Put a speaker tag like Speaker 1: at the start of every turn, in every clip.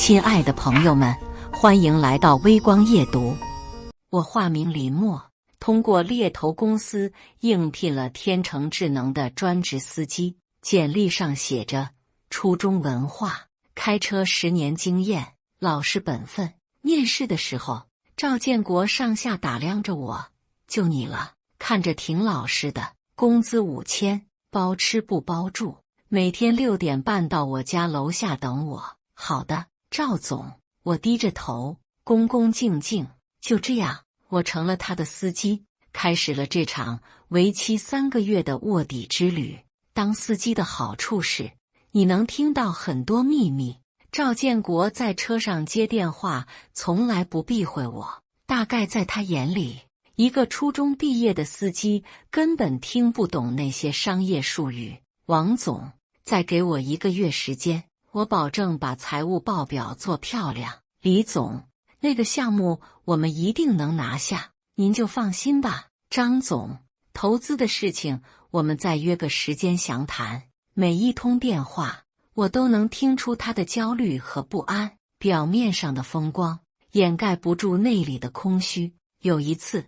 Speaker 1: 亲爱的朋友们，欢迎来到微光夜读。我化名林默，通过猎头公司应聘了天成智能的专职司机，简历上写着初中文化，开车10年经验，老实本分。面试的时候，赵建国上下打量着我，就你了，看着挺老实的，工资5000，包吃不包住，每天6点半到我家楼下等我。好的，赵总，我低着头，恭恭敬敬。就这样，我成了他的司机，开始了这场为期3个月的卧底之旅。当司机的好处是，你能听到很多秘密。赵建国在车上接电话，从来不避讳我。大概在他眼里，一个初中毕业的司机根本听不懂那些商业术语。王总，再给我1个月时间，我保证把财务报表做漂亮。李总，那个项目我们一定能拿下，您就放心吧。张总，投资的事情我们再约个时间详谈。每一通电话，我都能听出他的焦虑和不安，表面上的风光掩盖不住内里的空虚。有一次，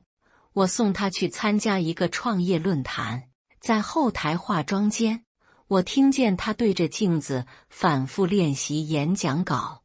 Speaker 1: 我送他去参加一个创业论坛，在后台化妆间，我听见他对着镜子反复练习演讲稿。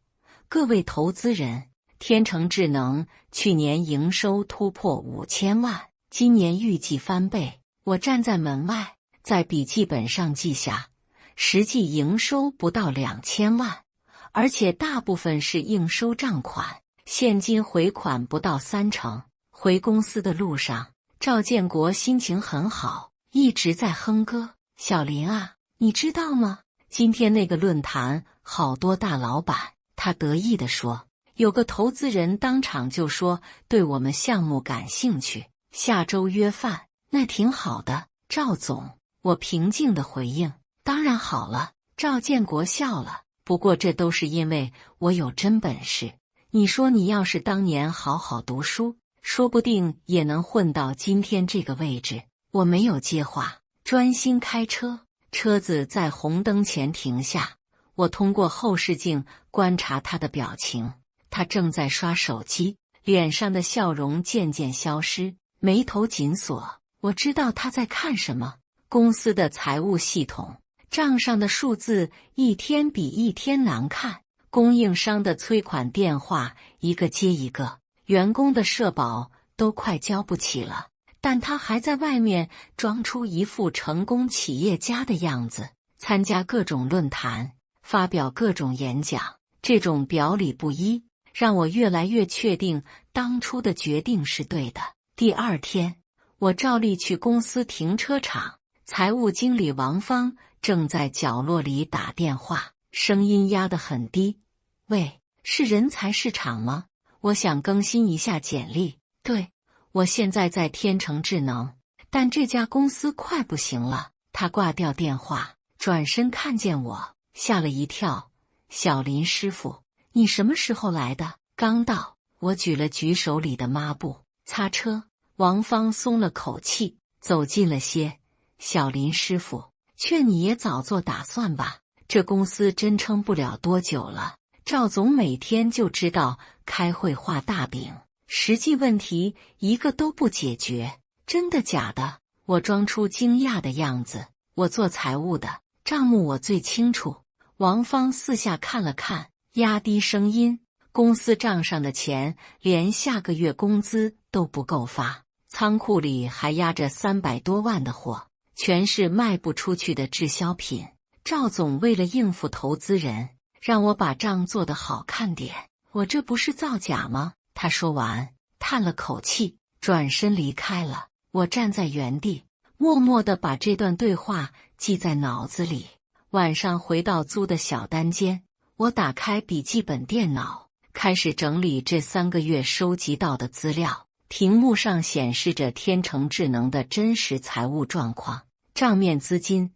Speaker 1: 各位投资人，天成智能去年营收突破5000万，今年预计翻倍。我站在门外，在笔记本上记下，实际营收不到2000万，而且大部分是应收账款，现金回款不到30%。回公司的路上，赵建国心情很好，一直在哼歌。小林啊，你知道吗？今天那个论坛好多大老板，他得意地说，有个投资人当场就说对我们项目感兴趣，下周约饭。那挺好的，赵总，我平静地回应，当然好了。赵建国笑了，不过这都是因为我有真本事。你说你要是当年好好读书，说不定也能混到今天这个位置。我没有接话，专心开车。车子在红灯前停下，我通过后视镜观察他的表情，他正在刷手机，脸上的笑容渐渐消失，眉头紧锁。我知道他在看什么，公司的财务系统，账上的数字一天比一天难看，供应商的催款电话一个接一个，员工的社保都快交不起了，但他还在外面装出一副成功企业家的样子，参加各种论坛，发表各种演讲。这种表里不一，让我越来越确定当初的决定是对的。第2天，我照例去公司停车场，财务经理王芳正在角落里打电话，声音压得很低。喂，是人才市场吗？我想更新一下简历。对，我现在在天成智能，但这家公司快不行了。他挂掉电话，转身看见我，吓了一跳。小林师傅，你什么时候来的？刚到。我举了举手里的抹布，擦车。王芳松了口气，走近了些。小林师傅，劝你也早做打算吧，这公司真撑不了多久了。赵总每天就知道开会画大饼，实际问题一个都不解决。真的假的？我装出惊讶的样子。我做财务的，账目我最清楚。王芳四下看了看，压低声音，公司账上的钱连下个月工资都不够发，仓库里还压着300多万的货，全是卖不出去的滞销品。赵总为了应付投资人，让我把账做得好看点，我这不是造假吗？他说完，叹了口气，转身离开了。我站在原地，默默地把这段对话记在脑子里。晚上回到租的小单间，我打开笔记本电脑，开始整理这3个月收集到的资料。屏幕上显示着天成智能的真实财务状况，账面资金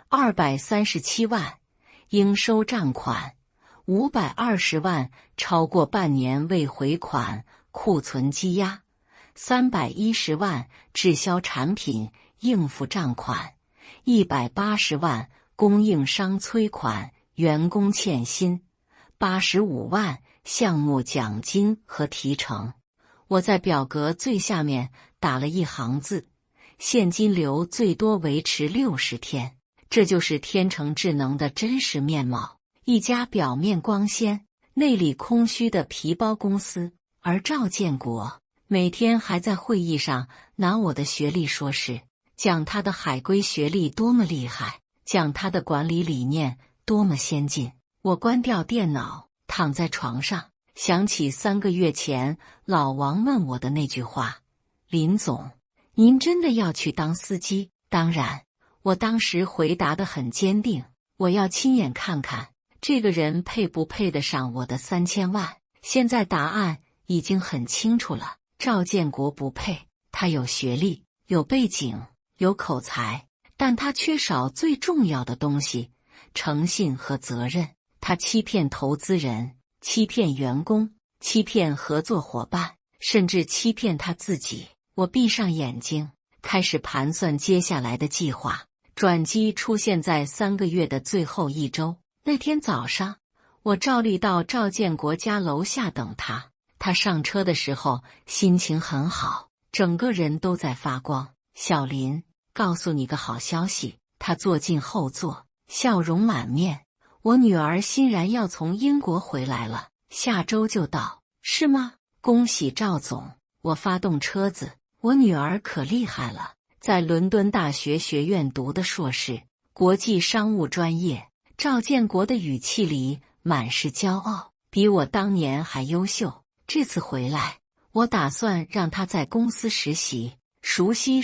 Speaker 1: 237万，应收账款520万，超过半年未回款，库存积压310万，滞销产品应付账款180万，供应商催款，员工欠薪85万项目奖金和提成。我在表格最下面打了一行字：现金流最多维持60天。这就是天成智能的真实面貌，一家表面光鲜、内里空虚的皮包公司。而赵建国每天还在会议上拿我的学历说事，讲他的海归学历多么厉害，讲他的管理理念多么先进。我关掉电脑，躺在床上，想起3个月前老王问我的那句话：林总，您真的要去当司机？当然。我当时回答得很坚定，我要亲眼看看这个人配不配得上我的3000万。现在答案已经很清楚了，赵建国不配。他有学历，有背景，有口才，但他缺少最重要的东西：诚信和责任。他欺骗投资人，欺骗员工，欺骗合作伙伴，甚至欺骗他自己。我闭上眼睛，开始盘算接下来的计划。转机出现在3个月的最后一周。那天早上，我照例到赵建国家楼下等他。他上车的时候心情很好，整个人都在发光。小林，告诉你个好消息。他坐进后座，笑容满面。我女儿欣然要从英国回来了，下周就到。是吗？恭喜赵总。我发动车子。我女儿可厉害了。在伦敦大学学院读的硕士，国际商务专业。赵建国的语气里满是骄傲，比我当年还优秀。这次回来，我打算让他在公司实习，熟悉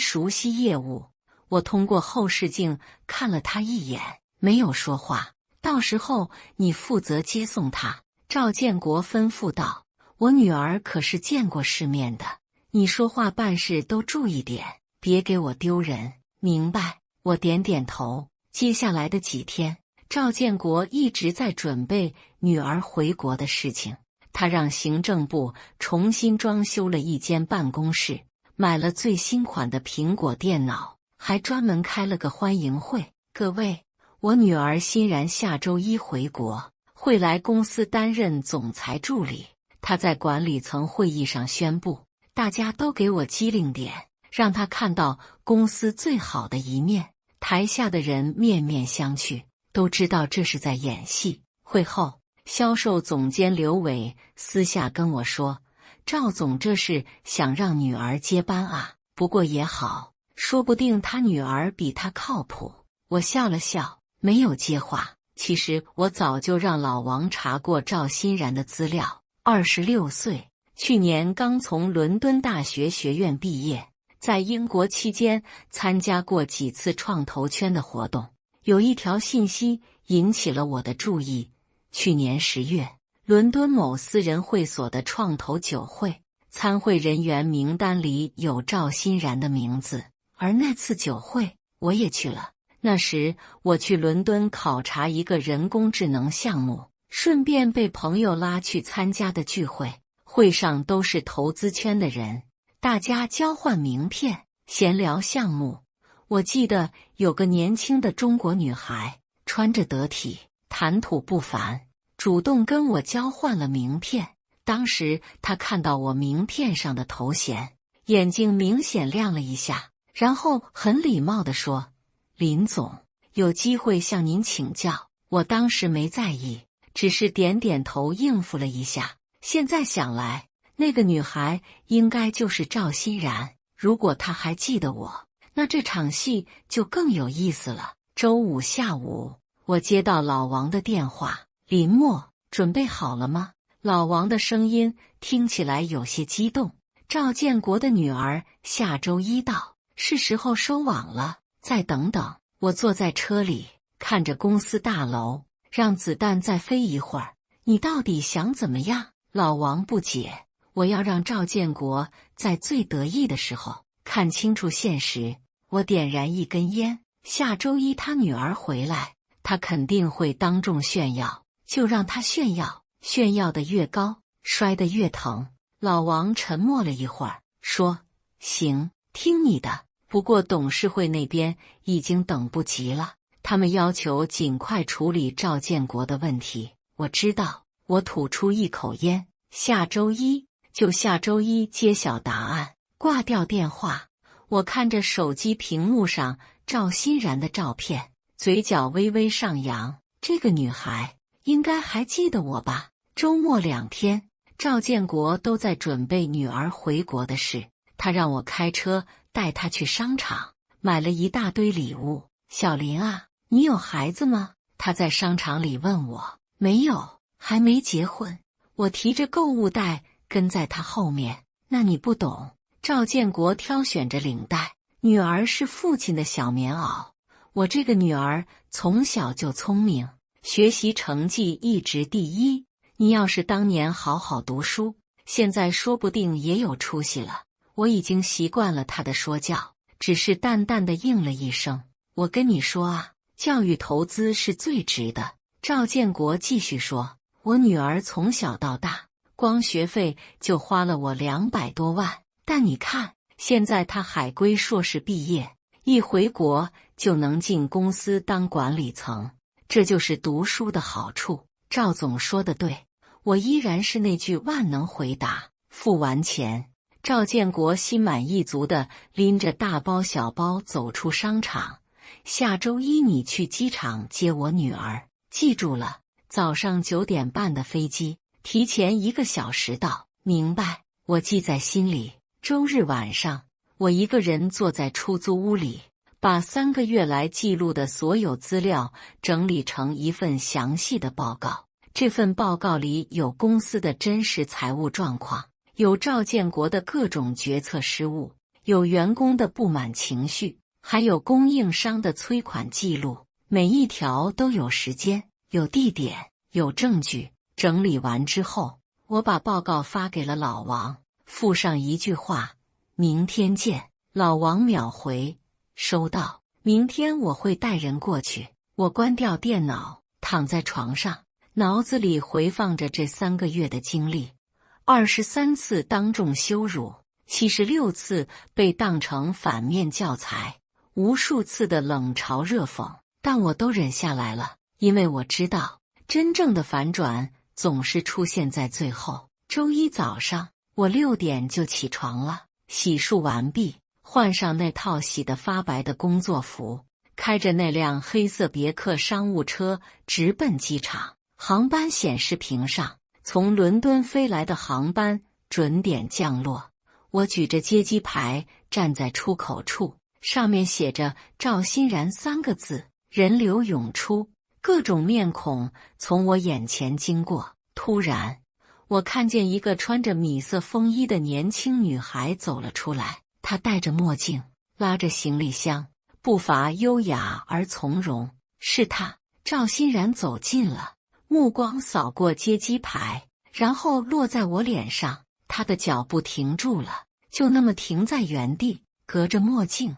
Speaker 1: 业务。我通过后视镜看了他一眼，没有说话。到时候你负责接送他。赵建国吩咐道：我女儿可是见过世面的，你说话办事都注意点。别给我丢人，明白？我点点头。接下来的几天，赵建国一直在准备女儿回国的事情。他让行政部重新装修了一间办公室，买了最新款的苹果电脑，还专门开了个欢迎会。各位，我女儿欣然下周1回国，会来公司担任总裁助理。她在管理层会议上宣布，大家都给我机灵点，让他看到公司最好的一面。台下的人面面相觑，都知道这是在演戏。会后，销售总监刘伟私下跟我说：赵总这是想让女儿接班啊，不过也好，说不定他女儿比他靠谱。我笑了笑，没有接话。其实我早就让老王查过赵欣然的资料，26岁，去年刚从伦敦大学学院毕业。在英国期间参加过几次创投圈的活动，有一条信息引起了我的注意。去年10月，伦敦某私人会所的创投酒会，参会人员名单里有赵欣然的名字，而那次酒会我也去了。那时我去伦敦考察一个人工智能项目，顺便被朋友拉去参加的聚会，会上都是投资圈的人。大家交换名片，闲聊项目。我记得有个年轻的中国女孩，穿着得体，谈吐不凡，主动跟我交换了名片。当时她看到我名片上的头衔，眼睛明显亮了一下，然后很礼貌地说：林总，有机会向您请教。我当时没在意，只是点点头应付了一下。现在想来，那个女孩应该就是赵欣然。如果她还记得我，那这场戏就更有意思了。周5下午，我接到老王的电话：林默，准备好了吗？老王的声音听起来有些激动。赵建国的女儿下周1到，是时候收网了。再等等。我坐在车里，看着公司大楼，让子弹再飞一会儿。你到底想怎么样？老王不解。我要让赵建国在最得意的时候看清楚现实。我点燃一根烟。下周1他女儿回来，他肯定会当众炫耀，就让他炫耀，炫耀的越高，摔得越疼。老王沉默了一会儿，说：行，听你的。不过董事会那边已经等不及了，他们要求尽快处理赵建国的问题。我知道，我吐出一口烟，下周一，就下周一揭晓答案。挂掉电话，我看着手机屏幕上赵欣然的照片，嘴角微微上扬。这个女孩应该还记得我吧？周末2天，赵建国都在准备女儿回国的事，他让我开车带她去商场，买了一大堆礼物。小林啊，你有孩子吗？他在商场里问我。没有，还没结婚。我提着购物袋跟在他后面。那你不懂。赵建国挑选着领带，女儿是父亲的小棉袄。我这个女儿从小就聪明，学习成绩一直第一。你要是当年好好读书，现在说不定也有出息了。我已经习惯了他的说教，只是淡淡的应了一声。我跟你说啊，教育投资是最值的。赵建国继续说，我女儿从小到大，光学费就花了我200多万。但你看，现在她海归硕士毕业，一回国就能进公司当管理层，这就是读书的好处。赵总说的对，我依然是那句万能回答。付完钱，赵建国心满意足地拎着大包小包走出商场。下周一你去机场接我女儿，记住了，早上9点半的飞机，提前1个小时到。明白，我记在心里。周日晚上，我一个人坐在出租屋里，把3个月来记录的所有资料整理成一份详细的报告。这份报告里有公司的真实财务状况，有赵建国的各种决策失误，有员工的不满情绪，还有供应商的催款记录。每一条都有时间、有地点、有证据。整理完之后，我把报告发给了老王，附上一句话：明天见。老王秒回：收到，明天我会带人过去。我关掉电脑，躺在床上，脑子里回放着这3个月的经历：23次当众羞辱，76次被当成反面教材，无数次的冷嘲热讽，但我都忍下来了，因为我知道，真正的反转总是出现在最后。周一早上，我6点就起床了，洗漱完毕，换上那套洗得发白的工作服，开着那辆黑色别克商务车直奔机场。航班显示屏上，从伦敦飞来的航班准点降落。我举着接机牌站在出口处，上面写着赵欣然3个字。人流涌出，各种面孔从我眼前经过。突然，我看见一个穿着米色风衣的年轻女孩走了出来，她戴着墨镜，拉着行李箱，步伐优雅而从容。是她，赵欣然走近了，目光扫过接机牌，然后落在我脸上。她的脚步停住了，就那么停在原地，隔着墨镜，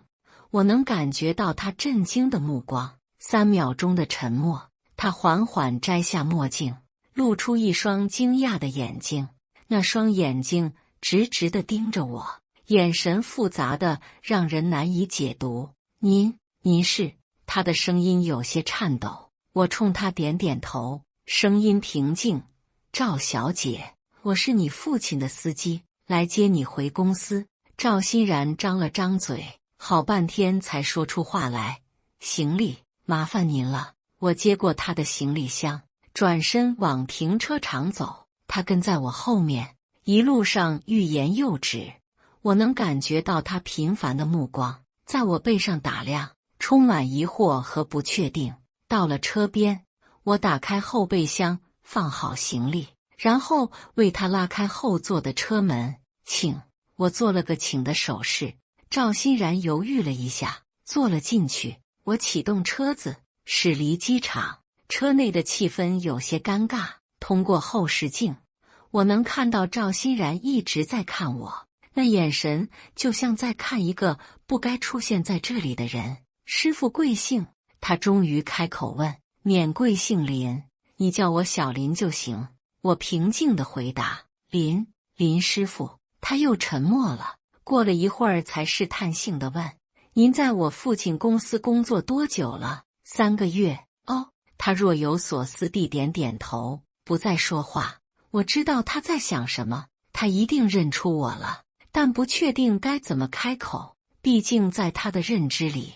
Speaker 1: 我能感觉到她震惊的目光。3秒钟的沉默，她缓缓摘下墨镜，露出一双惊讶的眼睛，那双眼睛直直地盯着我，眼神复杂的让人难以解读。您是？他的声音有些颤抖。我冲他点点头，声音平静：赵小姐，我是你父亲的司机，来接你回公司。赵欣然张了张嘴，好半天才说出话来：行李，麻烦您了。我接过他的行李箱，转身往停车场走，他跟在我后面，一路上欲言又止。我能感觉到他频繁的目光在我背上打量，充满疑惑和不确定。到了车边，我打开后备箱，放好行李，然后为他拉开后座的车门。请。我做了个请的手势。赵欣然犹豫了一下，坐了进去。我启动车子，驶离机场。车内的气氛有些尴尬。通过后视镜，我能看到赵欣然一直在看我，那眼神就像在看一个不该出现在这里的人。师傅贵姓？他终于开口问。免贵姓林，你叫我小林就行。我平静地回答。林师傅。他又沉默了，过了一会儿才试探性地问：您在我父亲公司工作多久了？3个月。哦。他若有所思地点点头。不再说话。我知道他在想什么，他一定认出我了，但不确定该怎么开口。毕竟在他的认知里，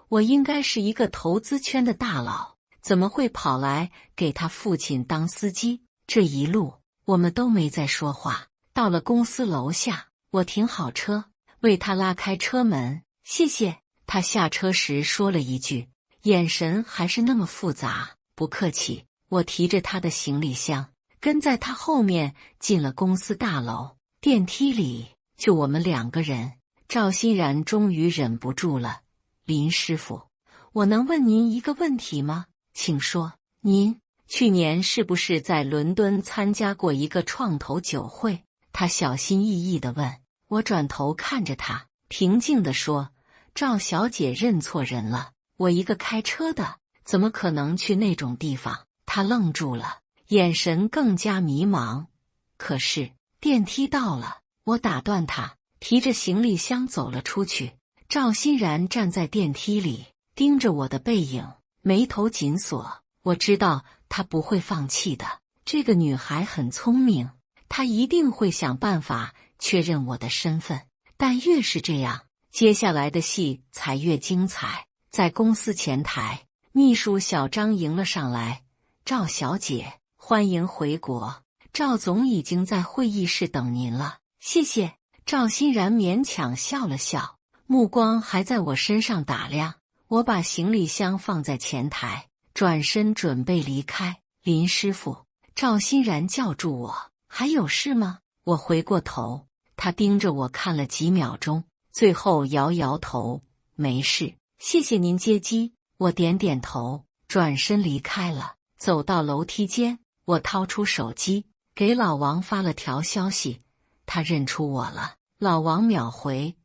Speaker 1: 我应该是一个投资圈的大佬，怎么会跑来给他父亲当司机？这一路我们都没再说话。到了公司楼下，我停好车，为他拉开车门。谢谢。他下车时说了一句，眼神还是那么复杂。不客气。我提着他的行李箱，跟在他后面进了公司大楼。电梯里就我们2个人。赵欣然终于忍不住了，林师傅，我能问您一个问题吗？请说。您去年是不是在伦敦参加过一个创投酒会？他小心翼翼地问。我转头看着他，平静地说，赵小姐认错人了，我一个开车的，怎么可能去那种地方？他愣住了，眼神更加迷茫。可是电梯到了，我打断他，提着行李箱走了出去。赵欣然站在电梯里，盯着我的背影，眉头紧锁。我知道她不会放弃的，这个女孩很聪明，她一定会想办法确认我的身份。但越是这样，接下来的戏才越精彩。在公司前台，秘书小张迎了上来，赵小姐，欢迎回国，赵总已经在会议室等您了。谢谢。赵欣然勉强笑了笑，目光还在我身上打量。我把行李箱放在前台，转身准备离开。林师傅，赵欣然叫住我，还有事吗？我回过头，他盯着我看了几秒钟，最后摇摇头，没事，谢谢您接机。我点点头，转身离开了。走到楼梯间，我掏出手机，给老王发了条消息，他认出我了。老王秒回，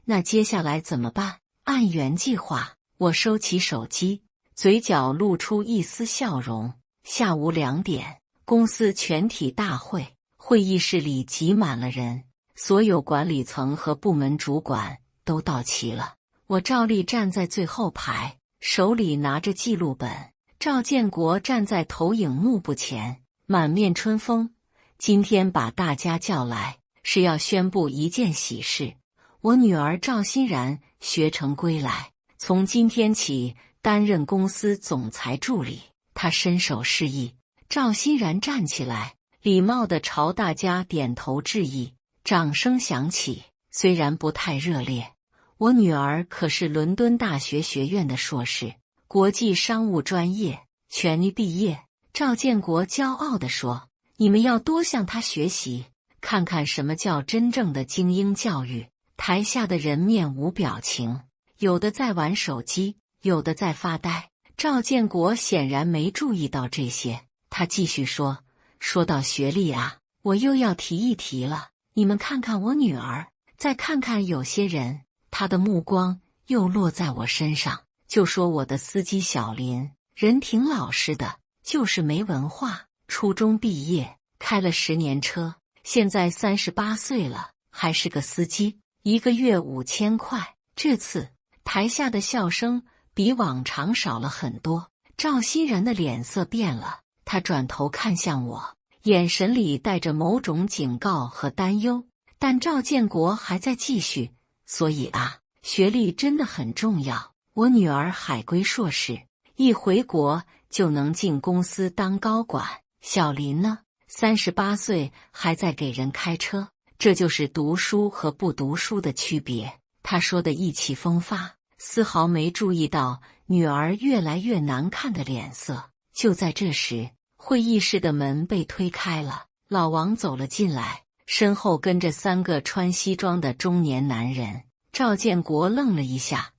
Speaker 1: 那接下来怎么办？按原计划。我收起手机，嘴角露出一丝笑容。下午2点，公司全体大会，会议室里挤满了人，所有管理层和部门主管都到齐了。我照例站在最后排，手里拿着记录本。赵建国站在投影幕布前，满面春风。今天把大家叫来，是要宣布一件喜事，我女儿赵欣然学成归来，从今天起担任公司总裁助理。她伸手示意，赵欣然站起来，礼貌地朝大家点头致意。掌声响起，虽然不太热烈。我女儿可是伦敦大学学院的硕士，国际商务专业，全力毕业。赵建国骄傲地说，你们要多向她学习，看看什么叫真正的精英教育。台下的人面无表情，有的在玩手机，有的在发呆。赵建国显然没注意到这些，他继续说，说到学历啊，我又要提一提了。你们看看我女儿，再看看有些人，他的目光又落在我身上，就说我的司机小林，人挺老实的，就是没文化，初中毕业，开了10年车，现在38岁了，还是个司机，1个月5000块。这次台下的笑声比往常少了很多。赵欣然的脸色变了，他转头看向我，眼神里带着某种警告和担忧。但赵建国还在继续，所以啊，学历真的很重要。我女儿海归硕士，一回国就能进公司当高管。小林呢，38岁还在给人开车，这就是读书和不读书的区别。他说的意气风发，丝毫没注意到女儿越来越难看的脸色。就在这时，会议室的门被推开了，老王走了进来，身后跟着3个穿西装的中年男人。赵建国愣了一下，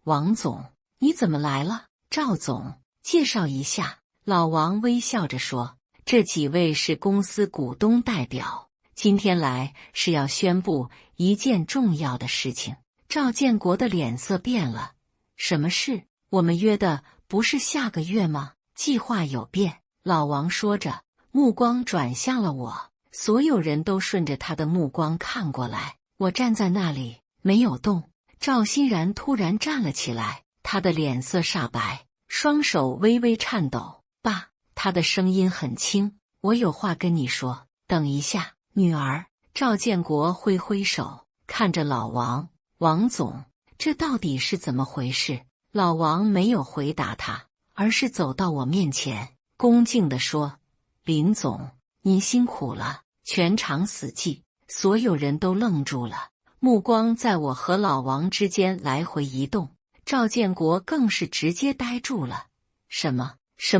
Speaker 1: 王总，你怎么来了？赵总，介绍一下。老王微笑着说，这几位是公司股东代表，今天来是要宣布一件重要的事情。赵建国的脸色变了，什么事？我们约的不是下个月吗？计划有变。老王说着，目光转向了我，所有人都顺着他的目光看过来。我站在那里没有动。赵欣然突然站了起来，他的脸色煞白，双手微微颤抖。爸，他的声音很轻，我有话跟你说，等一下。女儿。赵建国挥挥手，看着老王。王总，这到底是怎么回事？老王没有回答他，而是走到我面前，恭敬地说：林总，您辛苦了。全场死寂，所有人都愣住了，目光在我和老王之间来回移动。赵建国更是直接呆住了。什么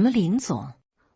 Speaker 1: 林总？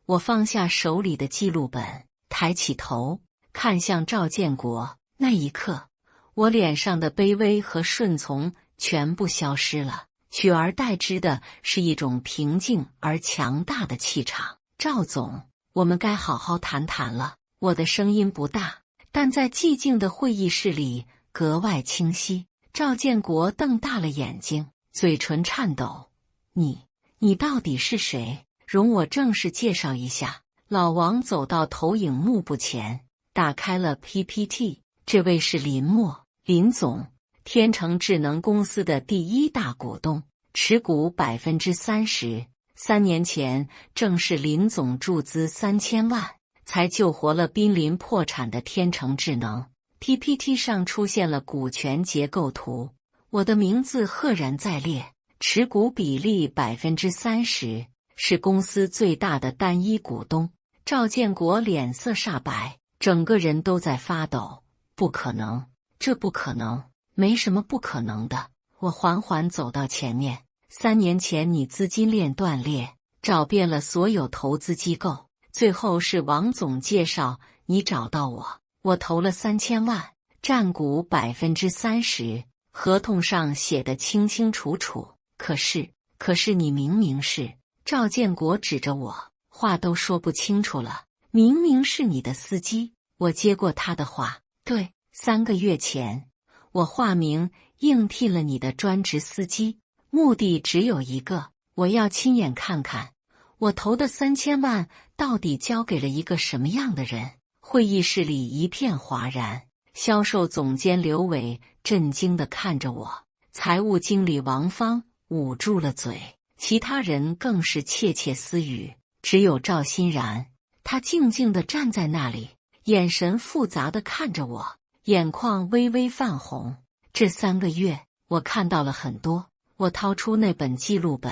Speaker 1: 我放下手里的记录本，抬起头看向赵建国。那一刻，我脸上的卑微和顺从全部消失了，取而代之的是一种平静而强大的气场。赵总，我们该好好谈谈了。我的声音不大，但在寂静的会议室里格外清晰。赵建国瞪大了眼睛，嘴唇颤抖。你到底是谁？容我正式介绍一下。老王走到投影幕布前，打开了 PPT。这位是林默，林总，天成智能公司的第一大股东，持股 30%。3年前，正是林总注资3000万，才救活了濒临破产的天成智能。PPT 上出现了股权结构图，我的名字赫然在列，持股比例 30%， 是公司最大的单一股东。赵建国脸色煞白，整个人都在发抖。不可能，这不可能，没什么不可能的。我缓缓走到前面。3年前你资金链断裂，找遍了所有投资机构，最后是王总介绍你找到我，我投了3000万，占股 30%， 合同上写得清清楚楚。可是你明明是……赵建国指着我，话都说不清楚了。明明是你的司机。我接过他的话，对，3个月前，我化名应聘了你的专职司机，目的只有一个，我要亲眼看看我投的3000万到底交给了一个什么样的人。会议室里一片哗然，销售总监刘伟震惊地看着我，财务经理王芳捂住了嘴，其他人更是窃窃私语。只有赵欣然，他静静地站在那里，眼神复杂地看着我，眼眶微微泛红。这3个月，我看到了很多。我掏出那本记录本，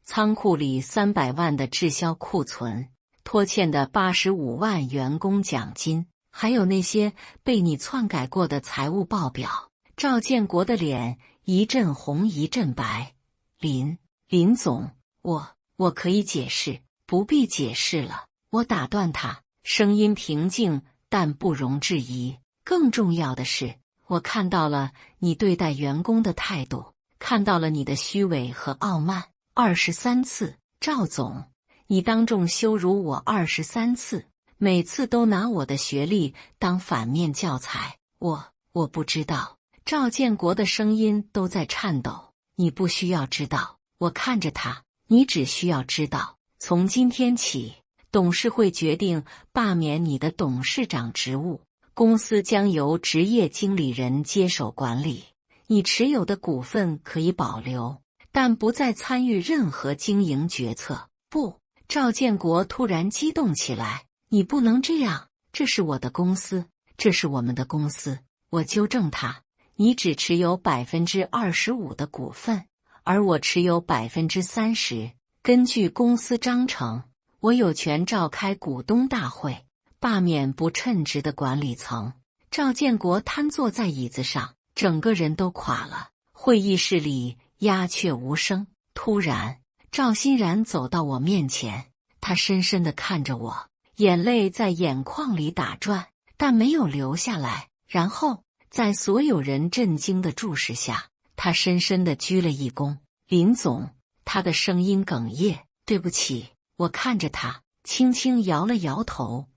Speaker 1: 仓库里300万的滞销库存，拖欠的85万员工奖金，还有那些被你篡改过的财务报表。赵建国的脸一阵红一阵白。林总，我可以解释。不必解释了，我打断他，声音平静但不容置疑。更重要的是，我看到了你对待员工的态度，看到了你的虚伪和傲慢。23次，赵总，你当众羞辱我23次，每次都拿我的学历当反面教材。我不知道。赵建国的声音都在颤抖。你不需要知道。我看着他，你只需要知道，从今天起，董事会决定罢免你的董事长职务，公司将由职业经理人接手管理。你持有的股份可以保留，但不再参与任何经营决策。不，赵建国突然激动起来，你不能这样，这是我的公司，这是我们的公司。我纠正他，你只持有 25% 的股份，而我持有 30%。根据公司章程，我有权召开股东大会，罢免不称职的管理层。赵建国瘫坐在椅子上，整个人都垮了。会议室里鸦雀无声。突然，赵欣然走到我面前，他深深地看着我，眼泪在眼眶里打转，但没有流下来。然后，在所有人震惊的注视下，他深深地鞠了一躬。林总，他的声音哽咽，对不起。我看着他，轻轻摇了摇头。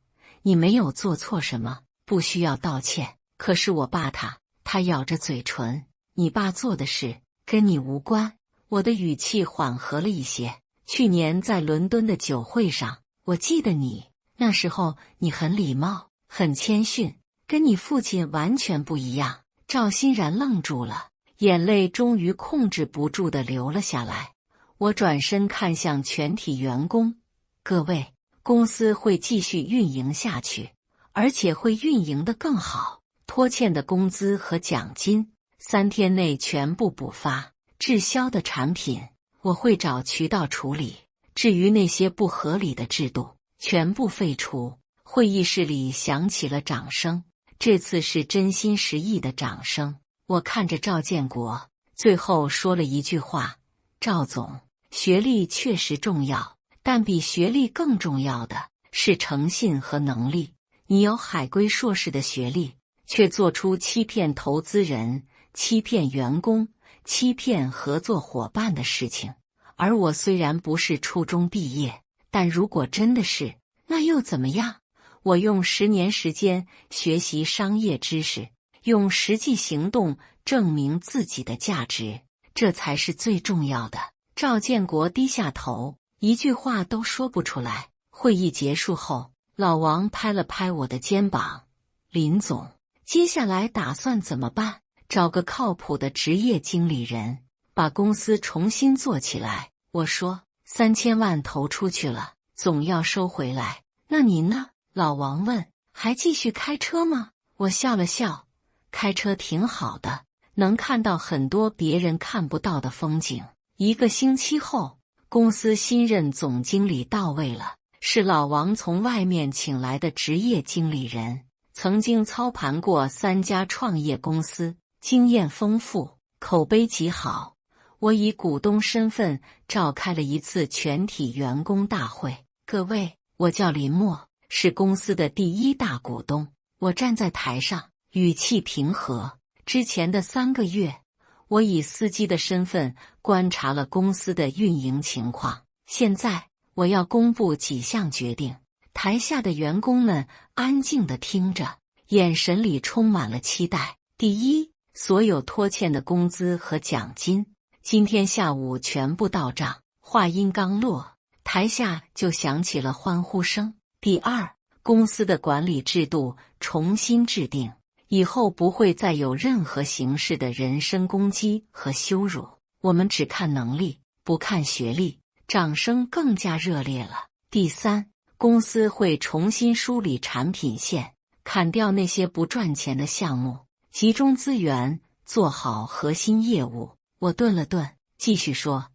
Speaker 1: 你没有做错什么，不需要道歉。可是我爸他咬着嘴唇，你爸做的事跟你无关。我的语气缓和了一些。去年在伦敦的酒会上，我记得你，那时候你很礼貌，很谦逊，跟你父亲完全不一样。赵欣然愣住了，眼泪终于控制不住地流了下来。我转身看向全体员工，各位，公司会继续运营下去，而且会运营得更好。拖欠的工资和奖金3天内全部补发。滞销的产品我会找渠道处理，至于那些不合理的制度，全部废除。会议室里响起了掌声，这次是真心实意的掌声。我看着赵建国，最后说了一句话：赵总，学历确实重要，但比学历更重要的是诚信和能力。你有海归硕士的学历，却做出欺骗投资人、欺骗员工、欺骗合作伙伴的事情。而我虽然不是初中毕业，但如果真的是，那又怎么样？我用10年时间学习商业知识，用实际行动证明自己的价值，这才是最重要的。赵建国低下头，一句话都说不出来。会议结束后，老王拍了拍我的肩膀：林总，接下来打算怎么办？找个靠谱的职业经理人，把公司重新做起来。我说：3000万投出去了，总要收回来。那您呢？老王问。还继续开车吗？我笑了笑，开车挺好的，能看到很多别人看不到的风景。1个星期后，公司新任总经理到位了，是老王从外面请来的职业经理人，曾经操盘过3家创业公司，经验丰富，口碑极好。我以股东身份召开了一次全体员工大会。各位，我叫林默，是公司的第1大股东。我站在台上，语气平和。之前的3个月，我以司机的身份观察了公司的运营情况。现在我要公布几项决定。台下的员工们安静地听着，眼神里充满了期待。第一，所有拖欠的工资和奖金，今天下午全部到账。话音刚落，台下就响起了欢呼声。第二，公司的管理制度重新制定，以后不会再有任何形式的人身攻击和羞辱，我们只看能力，不看学历。掌声更加热烈了。第三，公司会重新梳理产品线，砍掉那些不赚钱的项目，集中资源做好核心业务。我顿了顿，继续说，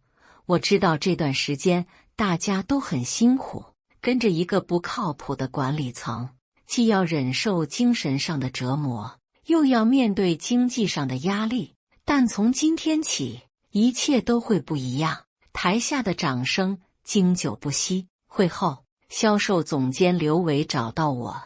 Speaker 1: 我知道这段时间大家都很辛苦，跟着一个不靠谱的管理层，既要忍受精神上的折磨，又要面对经济上的压力。但从今天起，一切都会不一样。台下的掌声经久不息。会后，销售总监刘伟找到我：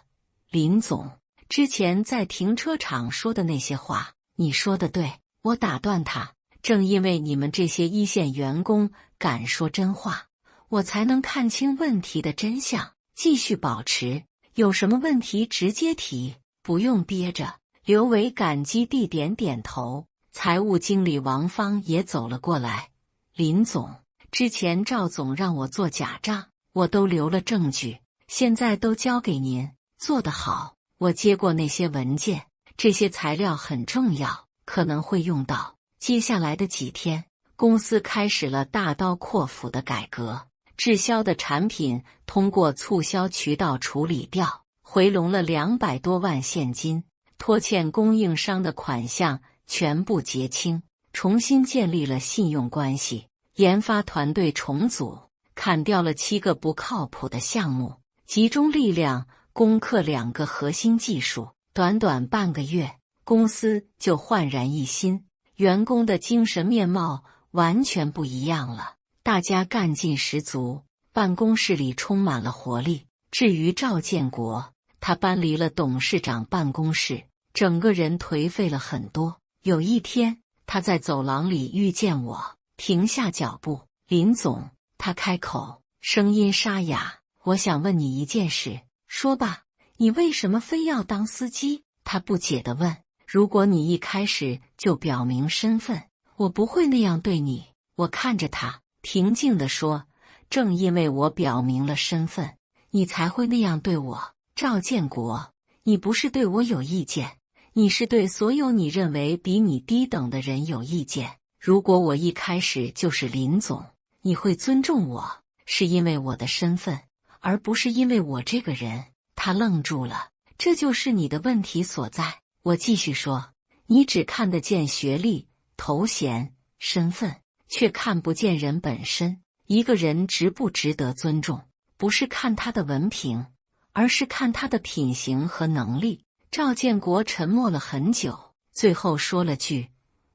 Speaker 1: 林总，之前在停车场说的那些话，你说的对。我打断他：正因为你们这些一线员工敢说真话，我才能看清问题的真相，继续保持。有什么问题直接提，不用憋着。刘伟感激地点点头。财务经理王芳也走了过来：林总，之前赵总让我做假账，我都留了证据，现在都交给您，做得好。我接过那些文件，这些材料很重要，可能会用到。接下来的几天，公司开始了大刀阔斧的改革，滞销的产品通过促销渠道处理掉，回笼了200多万现金，拖欠供应商的款项全部结清，重新建立了信用关系。研发团队重组，砍掉了7个不靠谱的项目，集中力量攻克2个核心技术。短短半个月，公司就焕然一新，员工的精神面貌完全不一样了，大家干劲十足，办公室里充满了活力。至于赵建国，他搬离了董事长办公室，整个人颓废了很多。有一天，他在走廊里遇见我，停下脚步：林总。他开口，声音沙哑：我想问你一件事。说吧，你为什么非要当司机？他不解地问。如果你一开始就表明身份，我不会那样对你。我看着他，平静地说：正因为我表明了身份，你才会那样对我。赵建国，你不是对我有意见，你是对所有你认为比你低等的人有意见。如果我一开始就是林总，你会尊重我，是因为我的身份，而不是因为我这个人。他愣住了，这就是你的问题所在。我继续说，你只看得见学历、头衔、身份，却看不见人本身。一个人值不值得尊重，不是看他的文凭，而是看他的品行和能力。赵建国沉默了很久，最后说了句：“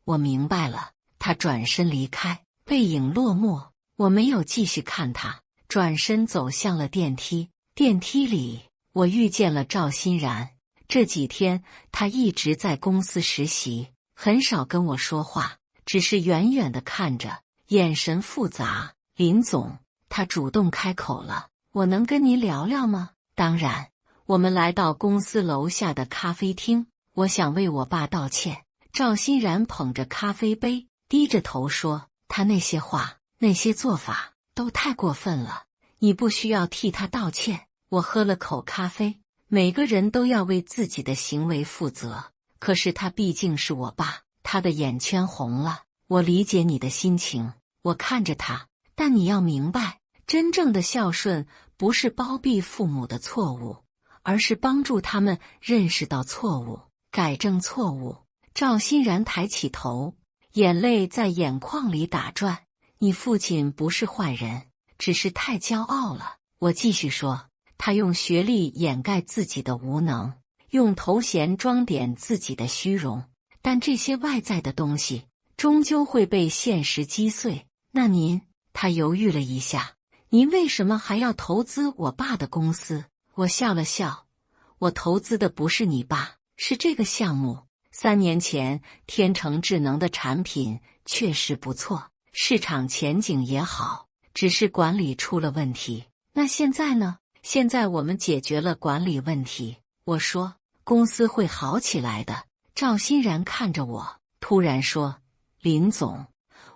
Speaker 1: 我明白了。”他转身离开，背影落寞。我没有继续看他，转身走向了电梯。电梯里，我遇见了赵欣然。这几天，他一直在公司实习，很少跟我说话，只是远远地看着，眼神复杂。林总，他主动开口了：“我能跟您聊聊吗？”当然。我们来到公司楼下的咖啡厅，我想为我爸道歉。赵欣然捧着咖啡杯，低着头说：“他那些话，那些做法都太过分了，你不需要替他道歉。”我喝了口咖啡，每个人都要为自己的行为负责，可是他毕竟是我爸。他的眼圈红了。我理解你的心情。我看着他，但你要明白，真正的孝顺不是包庇父母的错误，而是帮助他们认识到错误，改正错误。赵欣然抬起头，眼泪在眼眶里打转。你父亲不是坏人，只是太骄傲了。我继续说，他用学历掩盖自己的无能，用头衔装点自己的虚荣，但这些外在的东西终究会被现实击碎。那您，他犹豫了一下，您为什么还要投资我爸的公司？我笑了笑，我投资的不是你爸，是这个项目。3年前，天成智能的产品确实不错，市场前景也好，只是管理出了问题。那现在呢？现在我们解决了管理问题。我说，公司会好起来的。赵欣然看着我，突然说：“林总，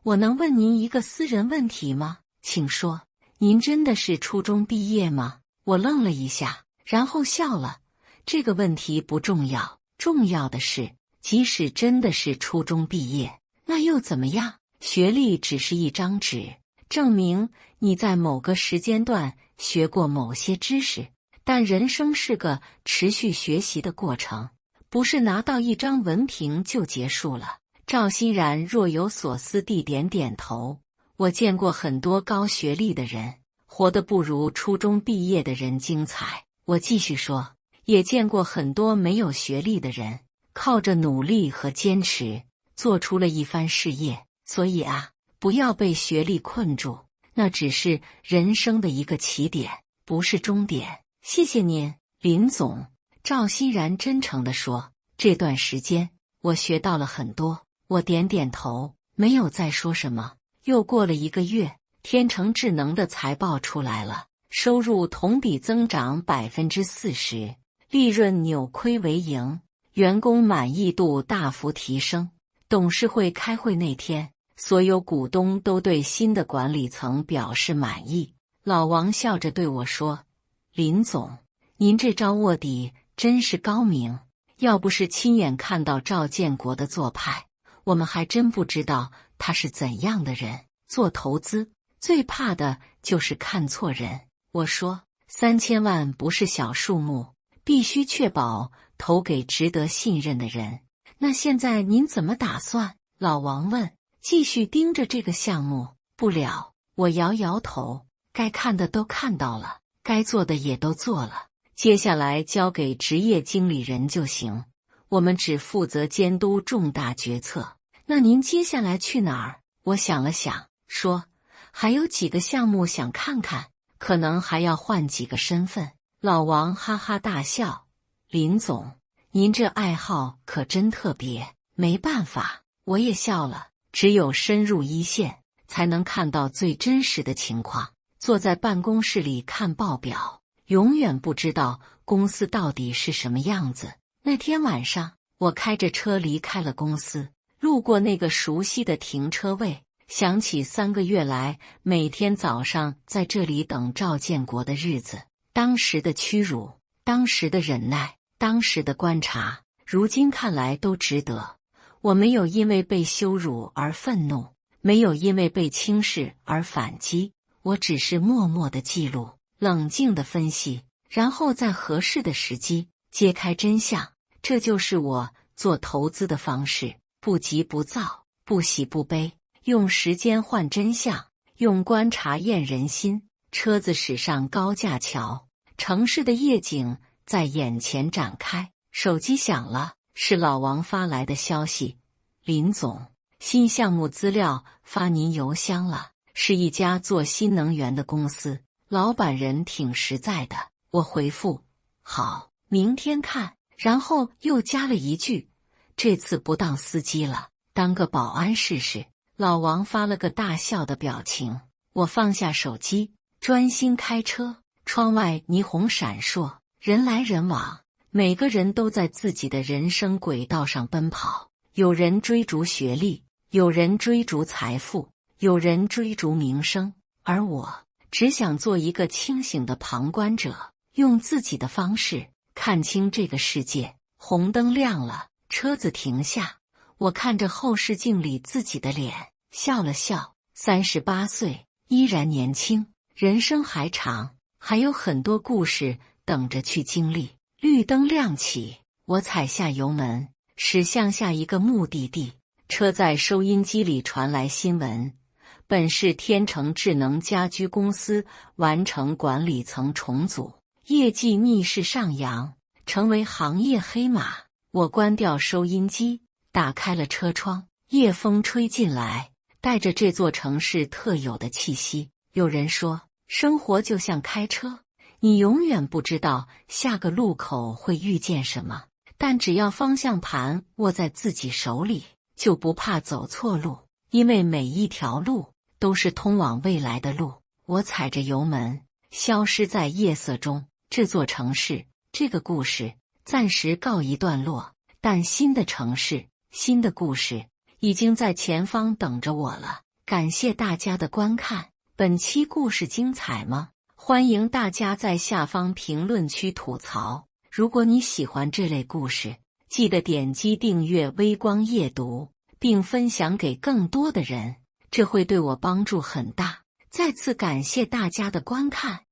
Speaker 1: 我能问您一个私人问题吗？”“请说。”“您真的是初中毕业吗？”我愣了一下，然后笑了。这个问题不重要，重要的是，即使真的是初中毕业，那又怎么样？学历只是一张纸，证明你在某个时间段学过某些知识，但人生是个持续学习的过程，不是拿到一张文凭就结束了。赵欣然若有所思地点点头。我见过很多高学历的人，活得不如初中毕业的人精彩。我继续说，也见过很多没有学历的人，靠着努力和坚持，做出了一番事业。所以啊，不要被学历困住，那只是人生的一个起点，不是终点。谢谢您，林总。赵欣然真诚地说，这段时间我学到了很多。我点点头，没有再说什么。又过了1个月，天成智能的财报出来了，收入同比增长40%，利润扭亏为盈，员工满意度大幅提升。董事会开会那天，所有股东都对新的管理层表示满意。老王笑着对我说：“林总，您这招卧底真是高明，要不是亲眼看到赵建国的做派，我们还真不知道他是怎样的人。做投资最怕的就是看错人。”我说，3000万不是小数目，必须确保投给值得信任的人。那现在您怎么打算？老王问。继续盯着这个项目？不了，我摇摇头，该看的都看到了，该做的也都做了，接下来交给职业经理人就行，我们只负责监督重大决策。那您接下来去哪儿？我想了想，说还有几个项目想看看，可能还要换几个身份。老王哈哈大笑，林总，您这爱好可真特别。没办法，我也笑了，只有深入一线，才能看到最真实的情况。坐在办公室里看报表，永远不知道公司到底是什么样子。那天晚上，我开着车离开了公司，路过那个熟悉的停车位，想起3个月来每天早上在这里等赵建国的日子，当时的屈辱，当时的忍耐，当时的观察，如今看来都值得。我没有因为被羞辱而愤怒，没有因为被轻视而反击，我只是默默的记录。冷静地分析，然后在合适的时机揭开真相。这就是我做投资的方式，不急不躁，不喜不悲，用时间换真相，用观察验人心。车子驶上高架桥，城市的夜景在眼前展开。手机响了，是老王发来的消息：林总，新项目资料发您邮箱了，是一家做新能源的公司，老板人挺实在的。我回复：好，明天看。然后又加了一句：这次不当司机了，当个保安试试。老王发了个大笑的表情。我放下手机，专心开车。窗外霓虹闪烁，人来人往，每个人都在自己的人生轨道上奔跑。有人追逐学历，有人追逐财富，有人追逐名声，而我只想做一个清醒的旁观者，用自己的方式看清这个世界。红灯亮了，车子停下，我看着后视镜里自己的脸，笑了笑。38岁，依然年轻，人生还长，还有很多故事等着去经历。绿灯亮起，我踩下油门，驶向下一个目的地。车载收音机里传来新闻：本市天成智能家居公司完成管理层重组，业绩逆势上扬，成为行业黑马。我关掉收音机，打开了车窗，夜风吹进来，带着这座城市特有的气息。有人说，生活就像开车，你永远不知道下个路口会遇见什么，但只要方向盘握在自己手里，就不怕走错路，因为每一条路都是通往未来的路。我踩着油门，消失在夜色中。这座城市，这个故事暂时告一段落，但新的城市，新的故事已经在前方等着我了。感谢大家的观看，本期故事精彩吗？欢迎大家在下方评论区吐槽。如果你喜欢这类故事，记得点击订阅微光夜读，并分享给更多的人，这会对我帮助很大。再次感谢大家的观看。